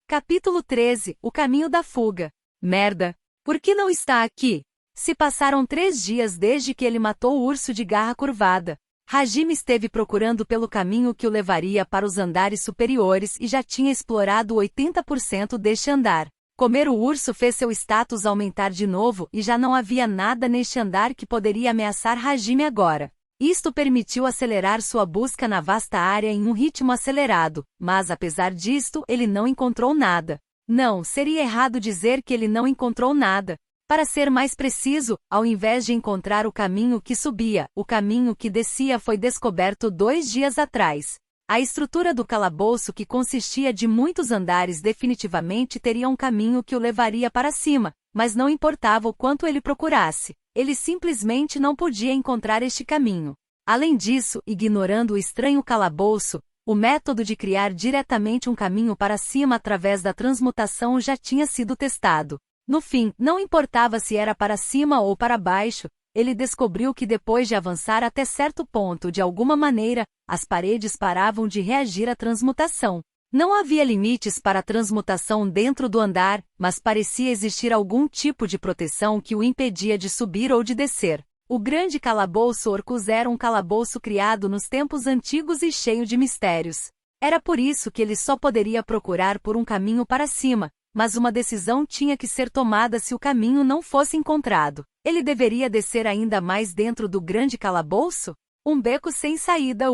Capítulo 13. O caminho da fuga. Merda! Por que não está aqui? Se passaram 3 dias desde que ele matou o urso de garra curvada. Hajime esteve procurando pelo caminho que o levaria para os andares superiores e já tinha explorado 80% deste andar. Comer o urso fez seu status aumentar de novo e já não havia nada neste andar que poderia ameaçar Hajime agora. Isto permitiu acelerar sua busca na vasta área em um ritmo acelerado, mas apesar disto ele não encontrou nada. Não, seria errado dizer que ele não encontrou nada. Para ser mais preciso, ao invés de encontrar o caminho que subia, o caminho que descia foi descoberto 2 dias atrás. A estrutura do calabouço, que consistia de muitos andares, definitivamente teria um caminho que o levaria para cima, mas não importava o quanto ele procurasse, ele simplesmente não podia encontrar este caminho. Além disso, ignorando o estranho calabouço, o método de criar diretamente um caminho para cima através da transmutação já tinha sido testado. No fim, não importava se era para cima ou para baixo, ele descobriu que depois de avançar até certo ponto, de alguma maneira, as paredes paravam de reagir à transmutação. Não havia limites para a transmutação dentro do andar, mas parecia existir algum tipo de proteção que o impedia de subir ou de descer. O grande calabouço Orcus era um calabouço criado nos tempos antigos e cheio de mistérios. Era por isso que ele só poderia procurar por um caminho para cima, mas uma decisão tinha que ser tomada se o caminho não fosse encontrado. Ele deveria descer ainda mais dentro do grande calabouço? Um beco sem saída.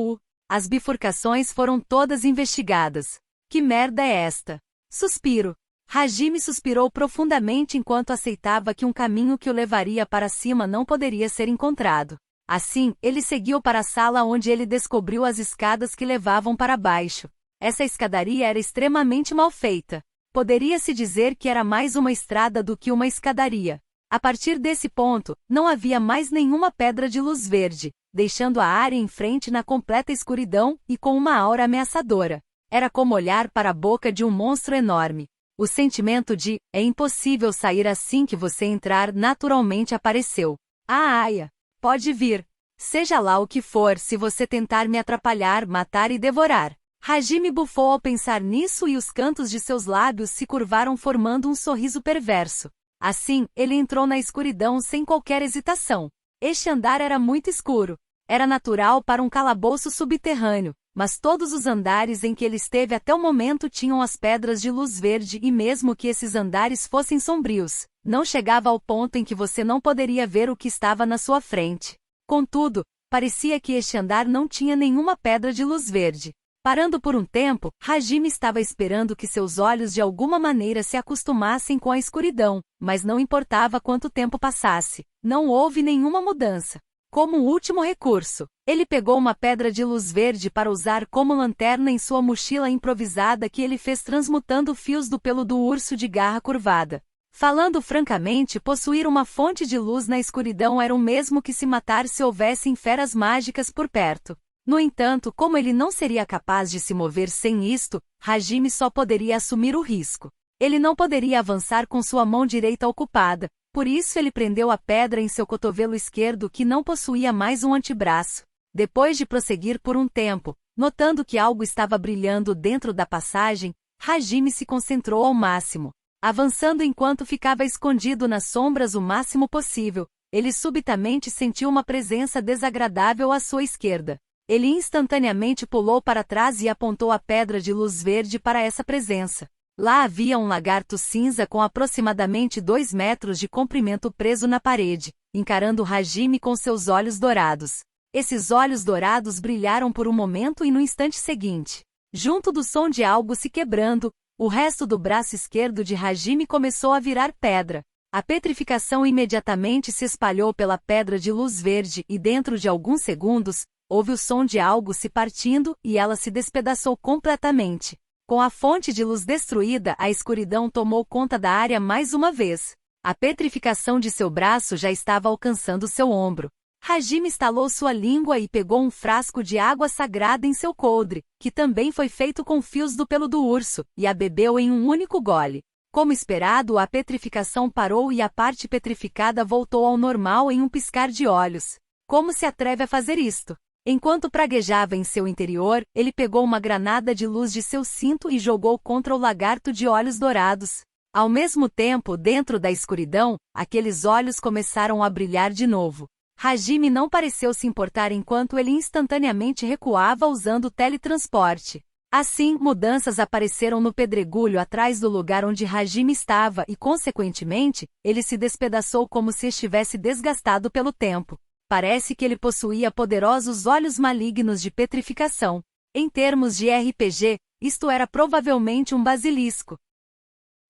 As bifurcações foram todas investigadas. Que merda é esta? Suspiro. Hajime suspirou profundamente enquanto aceitava que um caminho que o levaria para cima não poderia ser encontrado. Assim, ele seguiu para a sala onde ele descobriu as escadas que levavam para baixo. Essa escadaria era extremamente mal feita. Poderia-se dizer que era mais uma estrada do que uma escadaria. A partir desse ponto, não havia mais nenhuma pedra de luz verde, deixando a área em frente na completa escuridão e com uma aura ameaçadora. Era como olhar para a boca de um monstro enorme. O sentimento de "é impossível sair assim que você entrar" naturalmente apareceu. Aya! Pode vir. Seja lá o que for, se você tentar me atrapalhar, matar e devorar. Hajime bufou ao pensar nisso e os cantos de seus lábios se curvaram formando um sorriso perverso. Assim, ele entrou na escuridão sem qualquer hesitação. Este andar era muito escuro. Era natural para um calabouço subterrâneo, mas todos os andares em que ele esteve até o momento tinham as pedras de luz verde e mesmo que esses andares fossem sombrios, não chegava ao ponto em que você não poderia ver o que estava na sua frente. Contudo, parecia que este andar não tinha nenhuma pedra de luz verde. Parando por um tempo, Hajime estava esperando que seus olhos de alguma maneira se acostumassem com a escuridão, mas não importava quanto tempo passasse, não houve nenhuma mudança. Como último recurso, ele pegou uma pedra de luz verde para usar como lanterna em sua mochila improvisada que ele fez transmutando fios do pelo do urso de garra curvada. Falando francamente, possuir uma fonte de luz na escuridão era o mesmo que se matar se houvessem feras mágicas por perto. No entanto, como ele não seria capaz de se mover sem isto, Hajime só poderia assumir o risco. Ele não poderia avançar com sua mão direita ocupada, por isso ele prendeu a pedra em seu cotovelo esquerdo que não possuía mais um antebraço. Depois de prosseguir por um tempo, notando que algo estava brilhando dentro da passagem, Hajime se concentrou ao máximo. Avançando enquanto ficava escondido nas sombras o máximo possível, ele subitamente sentiu uma presença desagradável à sua esquerda. Ele instantaneamente pulou para trás e apontou a pedra de luz verde para essa presença. Lá havia um lagarto cinza com aproximadamente 2 metros de comprimento preso na parede, encarando Hajime com seus olhos dourados. Esses olhos dourados brilharam por um momento e no instante seguinte, junto do som de algo se quebrando, o resto do braço esquerdo de Hajime começou a virar pedra. A petrificação imediatamente se espalhou pela pedra de luz verde e dentro de alguns segundos, houve o som de algo se partindo e ela se despedaçou completamente. Com a fonte de luz destruída, a escuridão tomou conta da área mais uma vez. A petrificação de seu braço já estava alcançando seu ombro. Hajime estalou sua língua e pegou um frasco de água sagrada em seu coldre, que também foi feito com fios do pelo do urso, e a bebeu em um único gole. Como esperado, a petrificação parou e a parte petrificada voltou ao normal em um piscar de olhos. Como se atreve a fazer isto? Enquanto praguejava em seu interior, ele pegou uma granada de luz de seu cinto e jogou contra o lagarto de olhos dourados. Ao mesmo tempo, dentro da escuridão, aqueles olhos começaram a brilhar de novo. Hajime não pareceu se importar enquanto ele instantaneamente recuava usando o teletransporte. Assim, mudanças apareceram no pedregulho atrás do lugar onde Hajime estava e, consequentemente, ele se despedaçou como se estivesse desgastado pelo tempo. Parece que ele possuía poderosos olhos malignos de petrificação. Em termos de RPG, isto era provavelmente um basilisco.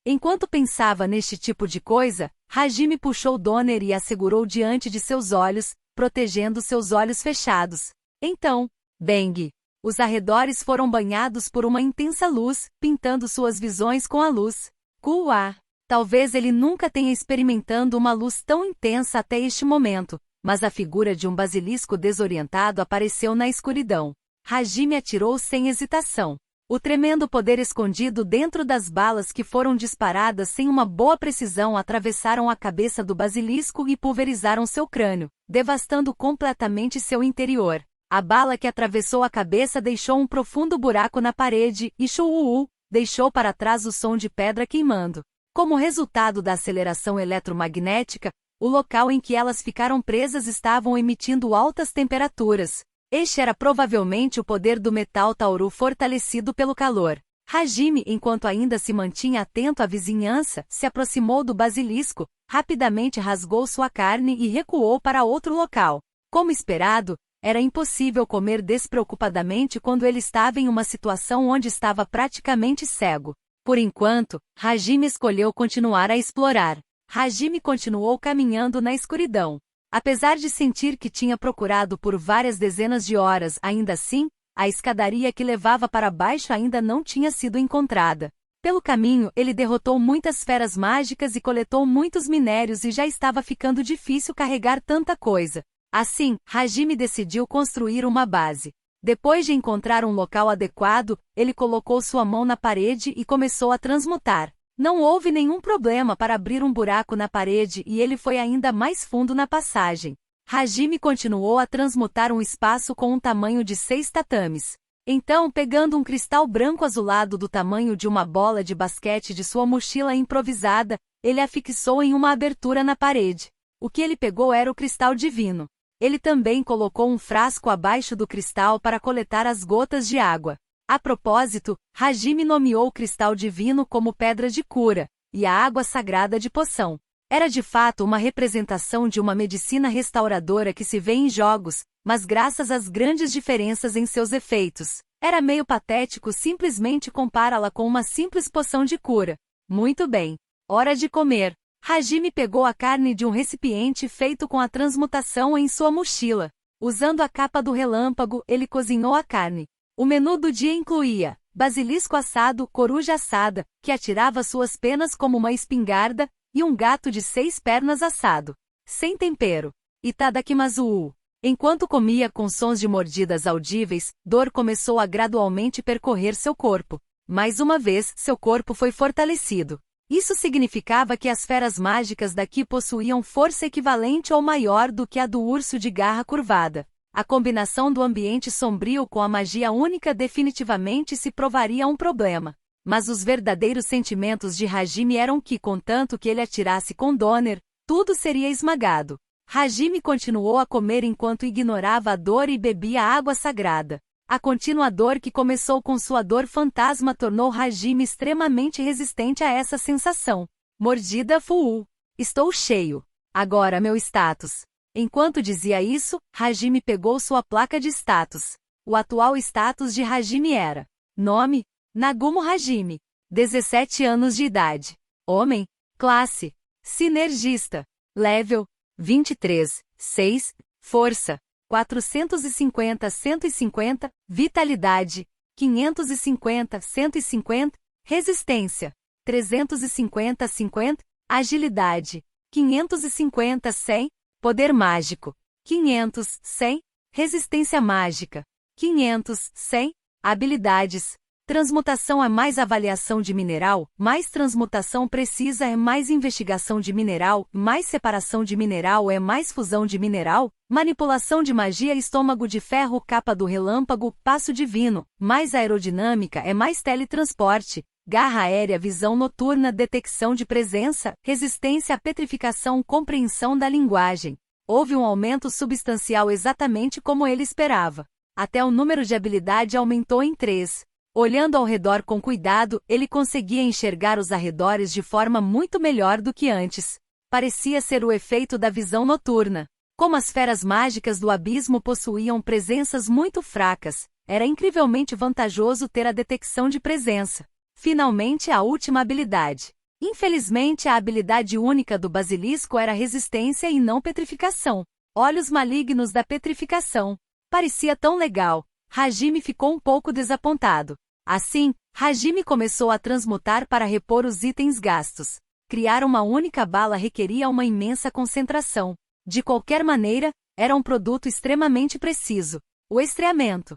Enquanto pensava neste tipo de coisa, Hajime puxou Donner e a segurou diante de seus olhos, protegendo seus olhos fechados. Então, bang! Os arredores foram banhados por uma intensa luz, pintando suas visões com a luz. Kuá! Talvez ele nunca tenha experimentado uma luz tão intensa até este momento, mas a figura de um basilisco desorientado apareceu na escuridão. Hajime atirou sem hesitação. O tremendo poder escondido dentro das balas que foram disparadas sem uma boa precisão atravessaram a cabeça do basilisco e pulverizaram seu crânio, devastando completamente seu interior. A bala que atravessou a cabeça deixou um profundo buraco na parede e Shuu deixou para trás o som de pedra queimando. Como resultado da aceleração eletromagnética, o local em que elas ficaram presas estavam emitindo altas temperaturas. Este era provavelmente o poder do metal Tauru fortalecido pelo calor. Hajime, enquanto ainda se mantinha atento à vizinhança, se aproximou do basilisco, rapidamente rasgou sua carne e recuou para outro local. Como esperado, era impossível comer despreocupadamente quando ele estava em uma situação onde estava praticamente cego. Por enquanto, Hajime escolheu continuar a explorar. Hajime continuou caminhando na escuridão. Apesar de sentir que tinha procurado por várias dezenas de horas, ainda assim, a escadaria que levava para baixo ainda não tinha sido encontrada. Pelo caminho, ele derrotou muitas feras mágicas e coletou muitos minérios e já estava ficando difícil carregar tanta coisa. Assim, Hajime decidiu construir uma base. Depois de encontrar um local adequado, ele colocou sua mão na parede e começou a transmutar. Não houve nenhum problema para abrir um buraco na parede e ele foi ainda mais fundo na passagem. Hajime continuou a transmutar um espaço com um tamanho de 6 tatames. Então, pegando um cristal branco azulado do tamanho de uma bola de basquete de sua mochila improvisada, ele a fixou em uma abertura na parede. O que ele pegou era o cristal divino. Ele também colocou um frasco abaixo do cristal para coletar as gotas de água. A propósito, Hajime nomeou o cristal divino como pedra de cura, e a água sagrada de poção. Era de fato uma representação de uma medicina restauradora que se vê em jogos, mas graças às grandes diferenças em seus efeitos, era meio patético simplesmente compará-la com uma simples poção de cura. Muito bem. Hora de comer. Hajime pegou a carne de um recipiente feito com a transmutação em sua mochila. Usando a capa do relâmpago, ele cozinhou a carne. O menu do dia incluía basilisco assado, coruja assada, que atirava suas penas como uma espingarda, e um gato de 6 pernas assado, sem tempero. Itadakimasu. Enquanto comia com sons de mordidas audíveis, dor começou a gradualmente percorrer seu corpo. Mais uma vez, seu corpo foi fortalecido. Isso significava que as feras mágicas daqui possuíam força equivalente ou maior do que a do urso de garra curvada. A combinação do ambiente sombrio com a magia única definitivamente se provaria um problema. Mas os verdadeiros sentimentos de Hajime eram que, contanto que ele atirasse com Donner, tudo seria esmagado. Hajime continuou a comer enquanto ignorava a dor e bebia água sagrada. A contínua dor que começou com sua dor fantasma tornou Hajime extremamente resistente a essa sensação. Mordida Fuu. Estou cheio. Agora meu status. Enquanto dizia isso, Hajime pegou sua placa de status. O atual status de Hajime era: nome, Nagumo Hajime. 17 anos de idade. Homem. Classe. Sinergista. Level. 23. 6. Força. 450-150. Vitalidade. 550-150. Resistência. 350-50. Agilidade. 550-100. Poder mágico. 500, 100. Resistência mágica. 500, 100. Habilidades. Transmutação é mais avaliação de mineral, mais transmutação precisa é mais investigação de mineral, mais separação de mineral é mais fusão de mineral, manipulação de magia estômago de ferro capa do relâmpago, passo divino, mais aerodinâmica é mais teletransporte, garra aérea visão noturna detecção de presença, resistência à petrificação compreensão da linguagem. Houve um aumento substancial exatamente como ele esperava. Até o número de habilidade aumentou em 3. Olhando ao redor com cuidado, ele conseguia enxergar os arredores de forma muito melhor do que antes. Parecia ser o efeito da visão noturna. Como as feras mágicas do abismo possuíam presenças muito fracas, era incrivelmente vantajoso ter a detecção de presença. Finalmente, a última habilidade. Infelizmente, a habilidade única do basilisco era resistência e não petrificação. Olhos malignos da petrificação. Parecia tão legal. Hajime ficou um pouco desapontado. Assim, Hajime começou a transmutar para repor os itens gastos. Criar uma única bala requeria uma imensa concentração. De qualquer maneira, era um produto extremamente preciso. O estreamento.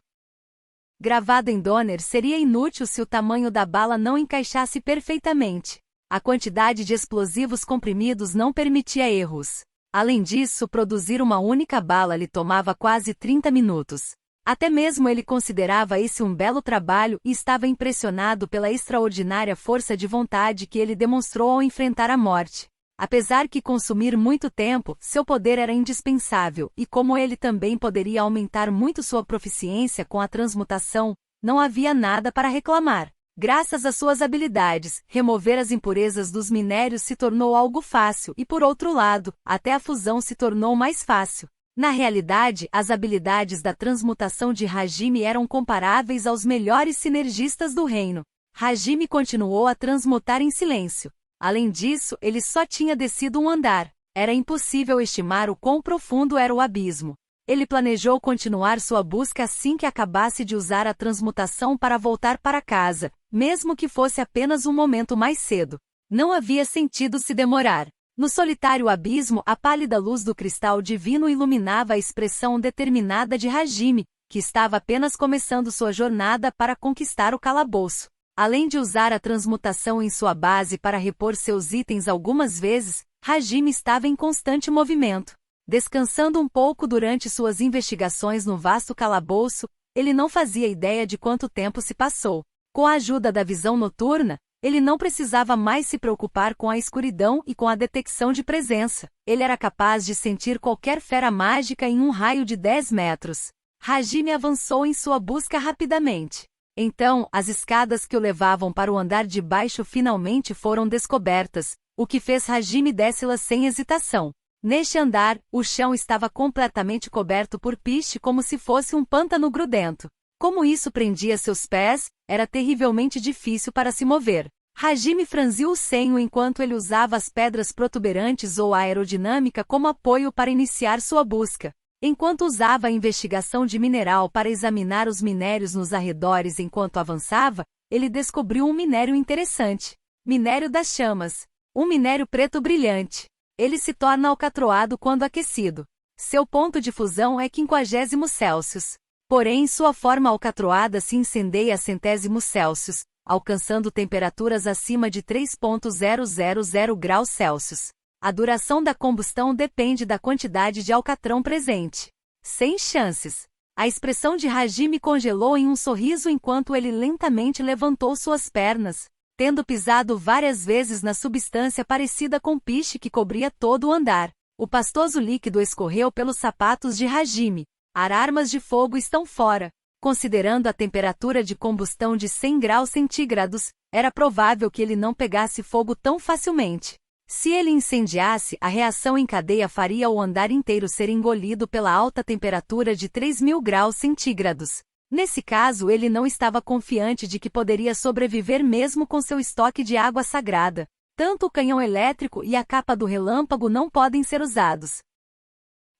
Gravado em Donner seria inútil se o tamanho da bala não encaixasse perfeitamente. A quantidade de explosivos comprimidos não permitia erros. Além disso, produzir uma única bala lhe tomava quase 30 minutos. Até mesmo ele considerava esse um belo trabalho e estava impressionado pela extraordinária força de vontade que ele demonstrou ao enfrentar a morte. Apesar que consumir muito tempo, seu poder era indispensável, e como ele também poderia aumentar muito sua proficiência com a transmutação, não havia nada para reclamar. Graças às suas habilidades, remover as impurezas dos minérios se tornou algo fácil e, por outro lado, até a fusão se tornou mais fácil. Na realidade, as habilidades da transmutação de Hajime eram comparáveis aos melhores sinergistas do reino. Hajime continuou a transmutar em silêncio. Além disso, ele só tinha descido um andar. Era impossível estimar o quão profundo era o abismo. Ele planejou continuar sua busca assim que acabasse de usar a transmutação para voltar para casa, mesmo que fosse apenas um momento mais cedo. Não havia sentido se demorar. No solitário abismo, a pálida luz do cristal divino iluminava a expressão determinada de Hajime, que estava apenas começando sua jornada para conquistar o calabouço. Além de usar a transmutação em sua base para repor seus itens algumas vezes, Hajime estava em constante movimento. Descansando um pouco durante suas investigações no vasto calabouço, ele não fazia ideia de quanto tempo se passou. Com a ajuda da visão noturna, ele não precisava mais se preocupar com a escuridão e com a detecção de presença. Ele era capaz de sentir qualquer fera mágica em um raio de 10 metros. Hajime avançou em sua busca rapidamente. Então, as escadas que o levavam para o andar de baixo finalmente foram descobertas, o que fez Hajime descê-las sem hesitação. Neste andar, o chão estava completamente coberto por piche como se fosse um pântano grudento. Como isso prendia seus pés, era terrivelmente difícil para se mover. Hajime franziu o senho enquanto ele usava as pedras protuberantes ou a aerodinâmica como apoio para iniciar sua busca. Enquanto usava a investigação de mineral para examinar os minérios nos arredores enquanto avançava, ele descobriu um minério interessante. Minério das chamas. Um minério preto brilhante. Ele se torna alcatroado quando aquecido. Seu ponto de fusão é 50 Celsius. Porém, sua forma alcatroada se incendeia a centésimos Celsius, alcançando temperaturas acima de 3.000 graus Celsius. A duração da combustão depende da quantidade de alcatrão presente. Sem chances. A expressão de Hajime congelou em um sorriso enquanto ele lentamente levantou suas pernas, tendo pisado várias vezes na substância parecida com piche que cobria todo o andar. O pastoso líquido escorreu pelos sapatos de Hajime. As armas de fogo estão fora. Considerando a temperatura de combustão de 100 graus centígrados, era provável que ele não pegasse fogo tão facilmente. Se ele incendiasse, a reação em cadeia faria o andar inteiro ser engolido pela alta temperatura de 3.000 graus centígrados. Nesse caso, ele não estava confiante de que poderia sobreviver mesmo com seu estoque de água sagrada. Tanto o canhão elétrico e a capa do relâmpago não podem ser usados.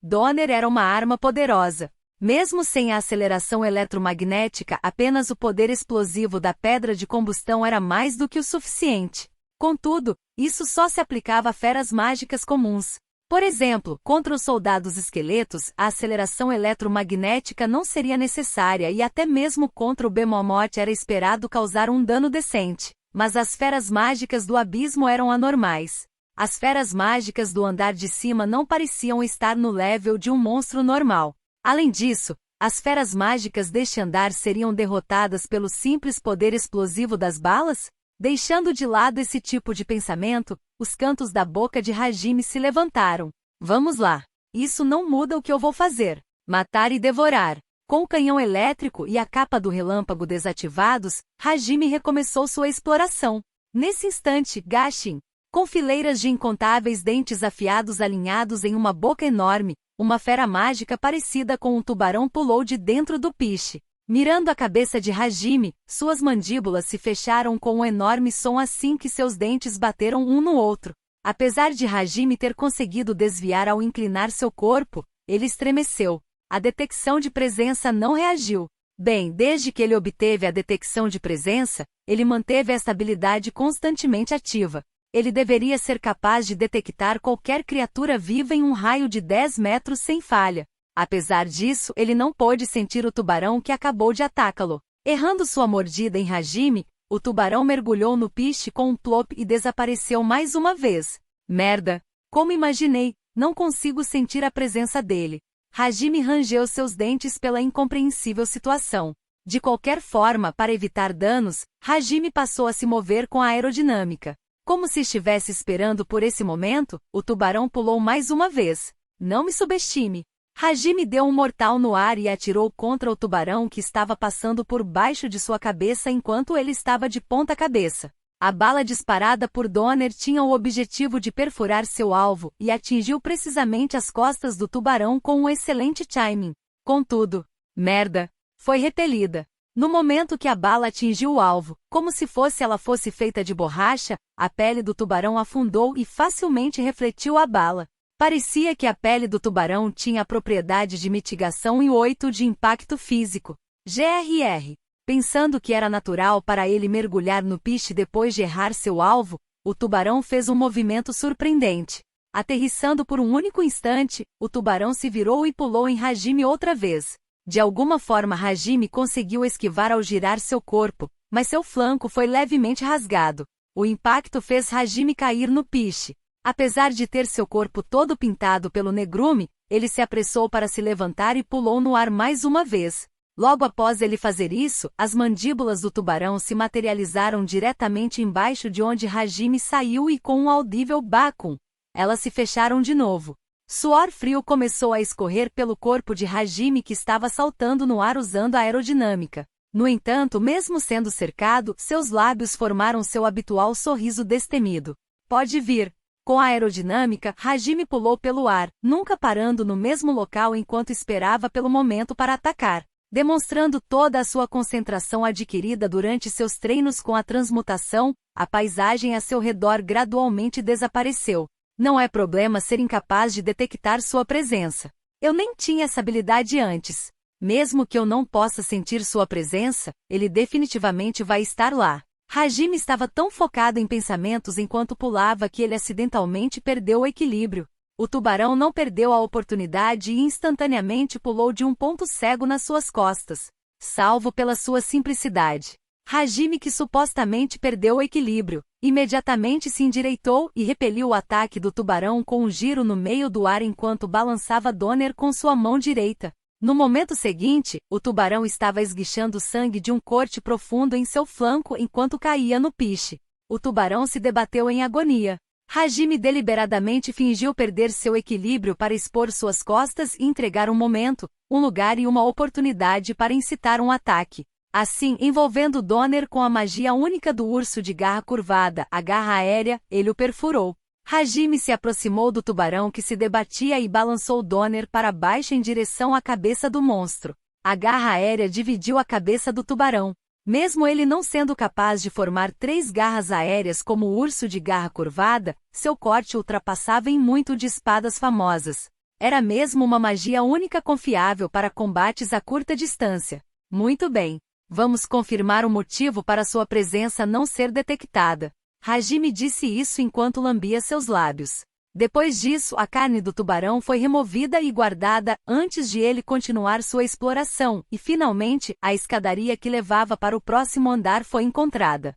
Donner era uma arma poderosa. Mesmo sem a aceleração eletromagnética, apenas o poder explosivo da pedra de combustão era mais do que o suficiente. Contudo, isso só se aplicava a feras mágicas comuns. Por exemplo, contra os soldados esqueletos, a aceleração eletromagnética não seria necessária e até mesmo contra o Behemoth era esperado causar um dano decente. Mas as feras mágicas do abismo eram anormais. As feras mágicas do andar de cima não pareciam estar no level de um monstro normal. Além disso, as feras mágicas deste andar seriam derrotadas pelo simples poder explosivo das balas? Deixando de lado esse tipo de pensamento, os cantos da boca de Hajime se levantaram. Vamos lá. Isso não muda o que eu vou fazer. Matar e devorar. Com o canhão elétrico e a capa do relâmpago desativados, Hajime recomeçou sua exploração. Nesse instante, Gashin, com fileiras de incontáveis dentes afiados alinhados em uma boca enorme, uma fera mágica parecida com um tubarão pulou de dentro do piche. Mirando a cabeça de Hajime, suas mandíbulas se fecharam com um enorme som assim que seus dentes bateram um no outro. Apesar de Hajime ter conseguido desviar ao inclinar seu corpo, ele estremeceu. A detecção de presença não reagiu. Bem, desde que ele obteve a detecção de presença, ele manteve esta habilidade constantemente ativa. Ele deveria ser capaz de detectar qualquer criatura viva em um raio de 10 metros sem falha. Apesar disso, ele não pôde sentir o tubarão que acabou de atacá-lo. Errando sua mordida em Hajime, o tubarão mergulhou no piche com um plop e desapareceu mais uma vez. Merda! Como imaginei, não consigo sentir a presença dele. Hajime rangeu seus dentes pela incompreensível situação. De qualquer forma, para evitar danos, Hajime passou a se mover com a aerodinâmica. Como se estivesse esperando por esse momento, o tubarão pulou mais uma vez. Não me subestime. Hajime deu um mortal no ar e atirou contra o tubarão que estava passando por baixo de sua cabeça enquanto ele estava de ponta cabeça. A bala disparada por Donner tinha o objetivo de perfurar seu alvo e atingiu precisamente as costas do tubarão com um excelente timing. Contudo, merda, foi repelida. No momento que a bala atingiu o alvo, como se ela fosse feita de borracha, a pele do tubarão afundou e facilmente refletiu a bala. Parecia que a pele do tubarão tinha a propriedade de mitigação e 8 de impacto físico. GRR. Pensando que era natural para ele mergulhar no piche depois de errar seu alvo, o tubarão fez um movimento surpreendente. Aterrissando por um único instante, o tubarão se virou e pulou em Hajime outra vez. De alguma forma Hajime conseguiu esquivar ao girar seu corpo, mas seu flanco foi levemente rasgado. O impacto fez Hajime cair no piche. Apesar de ter seu corpo todo pintado pelo negrume, ele se apressou para se levantar e pulou no ar mais uma vez. Logo após ele fazer isso, as mandíbulas do tubarão se materializaram diretamente embaixo de onde Hajime saiu e com um audível bacum, elas se fecharam de novo. Suor frio começou a escorrer pelo corpo de Hajime que estava saltando no ar usando a aerodinâmica. No entanto, mesmo sendo cercado, seus lábios formaram seu habitual sorriso destemido. Pode vir. Com a aerodinâmica, Hajime pulou pelo ar, nunca parando no mesmo local enquanto esperava pelo momento para atacar. Demonstrando toda a sua concentração adquirida durante seus treinos com a transmutação, a paisagem a seu redor gradualmente desapareceu. Não é problema ser incapaz de detectar sua presença. Eu nem tinha essa habilidade antes. Mesmo que eu não possa sentir sua presença, ele definitivamente vai estar lá. Hajime estava tão focado em pensamentos enquanto pulava que ele acidentalmente perdeu o equilíbrio. O tubarão não perdeu a oportunidade e instantaneamente pulou de um ponto cego nas suas costas. Salvo pela sua simplicidade. Hajime, que supostamente perdeu o equilíbrio, imediatamente se endireitou e repeliu o ataque do tubarão com um giro no meio do ar enquanto balançava Donner com sua mão direita. No momento seguinte, o tubarão estava esguichando sangue de um corte profundo em seu flanco enquanto caía no piche. O tubarão se debateu em agonia. Hajime deliberadamente fingiu perder seu equilíbrio para expor suas costas e entregar um momento, um lugar e uma oportunidade para incitar um ataque. Assim, envolvendo Donner com a magia única do urso de garra curvada, a garra aérea, ele o perfurou. Hajime se aproximou do tubarão que se debatia e balançou Donner para baixo em direção à cabeça do monstro. A garra aérea dividiu a cabeça do tubarão. Mesmo ele não sendo capaz de formar 3 garras aéreas como o urso de garra curvada, seu corte ultrapassava em muito de espadas famosas. Era mesmo uma magia única confiável para combates a curta distância. Muito bem. Vamos confirmar o motivo para sua presença não ser detectada. Hajime disse isso enquanto lambia seus lábios. Depois disso, a carne do tubarão foi removida e guardada antes de ele continuar sua exploração, e finalmente, a escadaria que levava para o próximo andar foi encontrada.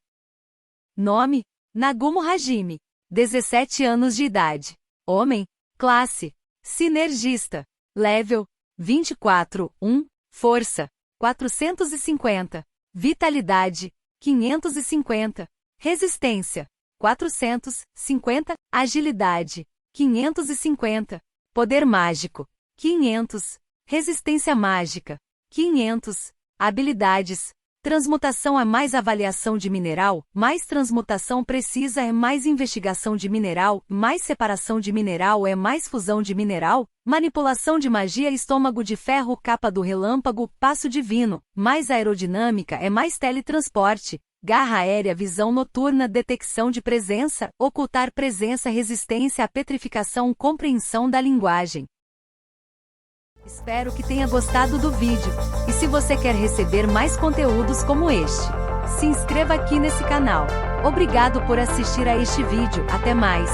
Nome: Nagumo Hajime. 17 anos de idade. Homem. Classe: Sinergista. Level: 24, 1. Força: 450. Vitalidade: 550. Resistência: 450. Agilidade: 550. Poder mágico: 500. Resistência mágica: 500. Habilidades: transmutação é mais avaliação de mineral, mais transmutação precisa é mais investigação de mineral, mais separação de mineral é mais fusão de mineral, manipulação de magia estômago de ferro capa do relâmpago, passo divino, mais aerodinâmica é mais teletransporte, garra aérea visão noturna detecção de presença, ocultar presença resistência à petrificação compreensão da linguagem. Espero que tenha gostado do vídeo, e se você quer receber mais conteúdos como este, se inscreva aqui nesse canal. Obrigado por assistir a este vídeo, até mais!